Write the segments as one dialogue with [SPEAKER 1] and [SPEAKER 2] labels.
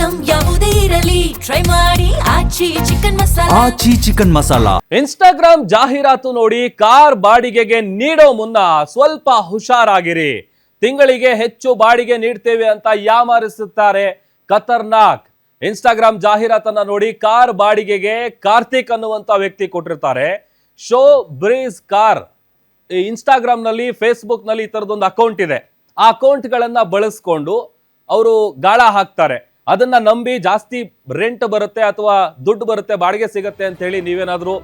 [SPEAKER 1] Item ಯಾವುದೇ ಇರಲಿ try ಮಾಡಿ ಆಚಿ ಚಿಕನ್ ಮಸಾಲಾ.
[SPEAKER 2] ಇನ್ಸ್ಟಾಗ್ರಾಮ್ ಜಾಹೀರಾತು ನೋಡಿ ಕಾರ್ ಬಾಡಿಗೆಗೆ ನೀಡೋ ಮುನ್ನ ಸ್ವಲ್ಪ ಹುಷಾರಾಗಿರಿ. ತಿಂಗಳಿಗೆ ಹೆಚ್ಚು ಬಾಡಿಗೆ ನೀಡ್ತೇವೆ ಅಂತ ಯಾಮಾರಿಸುತ್ತಾರೆ. ಖತರ್ನಾಕ್. ಇನ್ಸ್ಟಾಗ್ರಾಮ್ ಜಾಹೀರಾತನ್ನ ನೋಡಿ ಕಾರ್ ಬಾಡಿಗೆಗೆ ಕಾರ್ತಿಕ್ ಅನ್ನುವಂತ ವ್ಯಕ್ತಿ ಕೊಟ್ಟಿರ್ತಾರೆ. ಶೋ ಬ್ರೀಸ್ ಕಾರ್ ಇನ್ಸ್ಟಾಗ್ರಾಮ್ ನಲ್ಲಿ, ಫೇಸ್ಬುಕ್ ನಲ್ಲಿ ಈ ತರದೊಂದು ಅಕೌಂಟ್ ಇದೆ. ಆ ಅಕೌಂಟ್ ಗಳನ್ನ ಬಳಸ್ಕೊಂಡು ಅವರು ಗಾಳ ಹಾಕ್ತಾರೆ. ಅದನ್ನ ನಂಬಿ ಜಾಸ್ತಿ ರೆಂಟ್ ಬರುತ್ತೆ ಅಥವಾ ದುಡ್ಡು ಬರುತ್ತೆ, ಬಾಡಿಗೆ ಸಿಗುತ್ತೆ ಅಂತ ಹೇಳಿ ನೀವೇನಾದ್ರೂ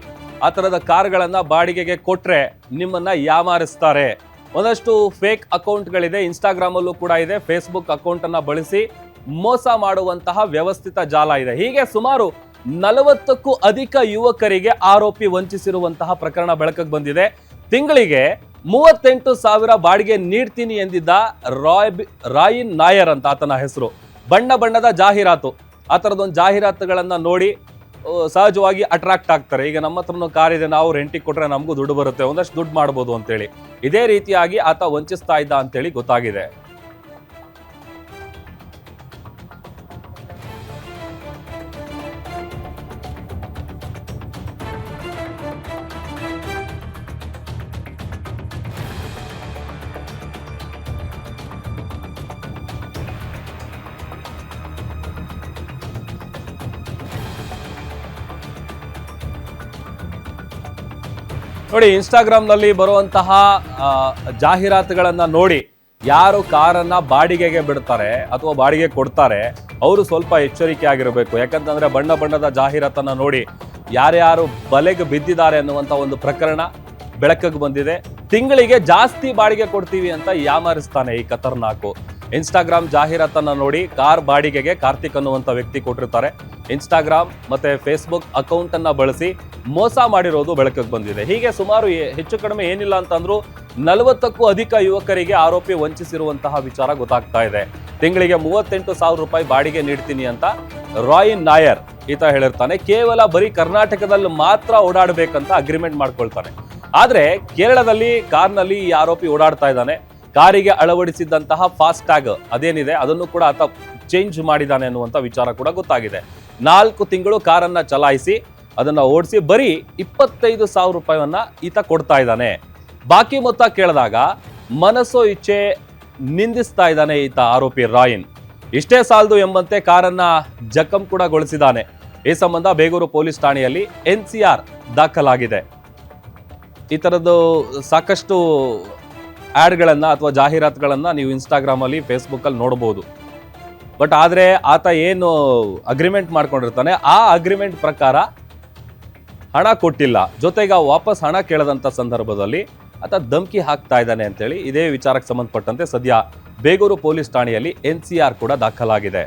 [SPEAKER 2] ಆ ತರದ ಕಾರ್ಗಳನ್ನ ಬಾಡಿಗೆಗೆ ಕೊಟ್ರೆ ನಿಮ್ಮನ್ನ ಯಾಮಾರಿಸ್ತಾರೆ. ಒಂದಷ್ಟು ಫೇಕ್ ಅಕೌಂಟ್ಗಳಿದೆ, ಇನ್ಸ್ಟಾಗ್ರಾಮ್ ಅಲ್ಲೂ ಕೂಡ ಇದೆ. ಫೇಸ್ಬುಕ್ ಅಕೌಂಟ್ ಅನ್ನ ಬಳಸಿ ಮೋಸ ಮಾಡುವಂತಹ ವ್ಯವಸ್ಥಿತ ಜಾಲ ಇದೆ. ಹೀಗೆ ಸುಮಾರು 40ಕ್ಕೂ ಅಧಿಕ ಯುವಕರಿಗೆ ಆರೋಪಿ ವಂಚಿಸಿರುವಂತಹ ಪ್ರಕರಣ ಬೆಳಕಿಗೆ ಬಂದಿದೆ. ತಿಂಗಳಿಗೆ 38,000 ಬಾಡಿಗೆ ನೀಡ್ತೀನಿ ಎಂದಿದ್ದ ರಾಯಿನ್ ನಾಯರ್ ಅಂತ ಆತನ ಹೆಸರು. ಬಣ್ಣ ಬಣ್ಣದ ಜಾಹೀರಾತು, ಆ ಥರದೊಂದು ಜಾಹೀರಾತುಗಳನ್ನ ನೋಡಿ ಸಹಜವಾಗಿ ಅಟ್ರಾಕ್ಟ್ ಆಗ್ತಾರೆ. ಈಗ ನಮ್ಮ ಹತ್ರನೂ ಕಾರ್ ಇದೆ, ನಾವು ರೆಂಟಿಗೆ ಕೊಟ್ರೆ ನಮಗೂ ದುಡ್ಡು ಬರುತ್ತೆ, ಒಂದಷ್ಟು ದುಡ್ಡು ಮಾಡ್ಬೋದು ಅಂತೇಳಿ. ಇದೇ ರೀತಿಯಾಗಿ ಆತ ವಂಚಿಸ್ತಾ ಇದ್ದ ಅಂತೇಳಿ ಗೊತ್ತಾಗಿದೆ. ನೋಡಿ, ಇನ್ಸ್ಟಾಗ್ರಾಮ್ ನಲ್ಲಿ ಬರುವಂತಹ ಜಾಹೀರಾತುಗಳನ್ನ ನೋಡಿ ಯಾರು ಕಾರನ್ನ ಬಾಡಿಗೆಗೆ ಬಿಡ್ತಾರೆ ಅಥವಾ ಬಾಡಿಗೆ ಕೊಡ್ತಾರೆ ಅವರು ಸ್ವಲ್ಪ ಎಚ್ಚರಿಕೆ ಆಗಿರಬೇಕು. ಯಾಕಂತಂದ್ರೆ ಬಣ್ಣ ಬಣ್ಣದ ಜಾಹೀರಾತನ್ನ ನೋಡಿ ಯಾರ್ಯಾರು ಬಲೆಗೆ ಬಿದ್ದಿದ್ದಾರೆ ಅನ್ನುವಂತ ಒಂದು ಪ್ರಕರಣ ಬೆಳಕಿಗೆ ಬಂದಿದೆ. ತಿಂಗಳಿಗೆ ಜಾಸ್ತಿ ಬಾಡಿಗೆ ಕೊಡ್ತೀವಿ ಅಂತ ಯಾಮಾರಿಸ್ತಾನೆ ಈ ಖತರ್ನಾಕು. ಇನ್ಸ್ಟಾಗ್ರಾಮ್ ಜಾಹೀರಾತನ್ನ ನೋಡಿ ಕಾರ್ ಬಾಡಿಗೆಗೆ ಕಾರ್ತಿಕ್ ಅನ್ನುವಂತ ವ್ಯಕ್ತಿ ಕೊಟ್ಟಿರ್ತಾರೆ. ಇನ್ಸ್ಟಾಗ್ರಾಮ್ ಮತ್ತೆ ಫೇಸ್ಬುಕ್ ಅಕೌಂಟ್ ಅನ್ನ ಬಳಸಿ ಮೋಸ ಮಾಡಿರೋದು ಬೆಳಕಿಗೆ ಬಂದಿದೆ. ಹೀಗೆ ಸುಮಾರು ಹೆಚ್ಚು ಕಡಿಮೆ ಏನಿಲ್ಲ ಅಂತಂದ್ರೂ 40ಕ್ಕೂ ಅಧಿಕ ಯುವಕರಿಗೆ ಆರೋಪಿ ವಂಚಿಸಿರುವಂತಹ ವಿಚಾರ ಗೊತ್ತಾಗ್ತಾ ಇದೆ. ತಿಂಗಳಿಗೆ 38,000 ರೂಪಾಯಿ ಬಾಡಿಗೆ ನೀಡ್ತೀನಿ ಅಂತ ರಾಯಿನ್ ನಾಯರ್ ಈತ ಹೇಳಿರ್ತಾನೆ. ಕೇವಲ ಬರೀ ಕರ್ನಾಟಕದಲ್ಲಿ ಮಾತ್ರ ಓಡಾಡಬೇಕಂತ ಅಗ್ರಿಮೆಂಟ್ ಮಾಡ್ಕೊಳ್ತಾನೆ. ಆದ್ರೆ ಕೇರಳದಲ್ಲಿ ಕಾರ್ನಲ್ಲಿ ಈ ಆರೋಪಿ ಓಡಾಡ್ತಾ ಇದ್ದಾನೆ. ಕಾರಿಗೆ ಅಳವಡಿಸಿದಂತಹ ಫಾಸ್ಟ್ ಟ್ಯಾಗ್ ಅದೇನಿದೆ ಅದನ್ನು ಕೂಡ ಆತ ಚೇಂಜ್ ಮಾಡಿದ್ದಾನೆ ಅನ್ನುವಂಥ ವಿಚಾರ ಕೂಡ ಗೊತ್ತಾಗಿದೆ. 4 ತಿಂಗಳು ಕಾರನ್ನ ಚಲಾಯಿಸಿ ಅದನ್ನ ಓಡಿಸಿ ಬರೀ 25,000 ರೂಪಾಯಿಯನ್ನ ಈತ ಕೊಡ್ತಾ ಇದ್ದಾನೆ. ಬಾಕಿ ಮೊತ್ತ ಕೇಳಿದಾಗ ಮನಸ್ಸೋ ಇಚ್ಛೆ ನಿಂದಿಸ್ತಾ ಇದ್ದಾನೆ ಈತ ಆರೋಪಿ ರಾಯಿನ್. ಇಷ್ಟೇ ಸಾಲದು ಎಂಬಂತೆ ಕಾರನ್ನ ಜಖಂ ಕೂಡ ಗೊಳಿಸಿದ್ದಾನೆ. ಈ ಸಂಬಂಧ ಬೇಗೂರು ಪೊಲೀಸ್ ಠಾಣೆಯಲ್ಲಿ NCR ದಾಖಲಾಗಿದೆ. ಈ ತರದ್ದು ಸಾಕಷ್ಟು ಆಡ್ಗಳನ್ನ ಅಥವಾ ಜಾಹೀರಾತುಗಳನ್ನ ನೀವು ಇನ್ಸ್ಟಾಗ್ರಾಮ್ ಅಲ್ಲಿ, ಫೇಸ್ಬುಕ್ ಅಲ್ಲಿ ನೋಡಬಹುದು. ಬಟ್ ಆದ್ರೆ ಆತ ಏನು ಅಗ್ರಿಮೆಂಟ್ ಮಾಡ್ಕೊಂಡಿರ್ತಾನೆ ಆ ಅಗ್ರಿಮೆಂಟ್ ಪ್ರಕಾರ ಹಣ ಕೊಟ್ಟಿಲ್ಲ, ಜೊತೆಗೆ ವಾಪಸ್ ಹಣ ಕೇಳದಂತ ಸಂದರ್ಭದಲ್ಲಿ ಆತ ಧಮಕಿ ಹಾಕ್ತಾ ಇದ್ದಾನೆ ಅಂತೇಳಿ ಇದೇ ವಿಚಾರಕ್ಕೆ ಸಂಬಂಧಪಟ್ಟಂತೆ ಸದ್ಯ ಬೇಗೂರು ಪೊಲೀಸ್ ಠಾಣೆಯಲ್ಲಿ NCR ಕೂಡ ದಾಖಲಾಗಿದೆ.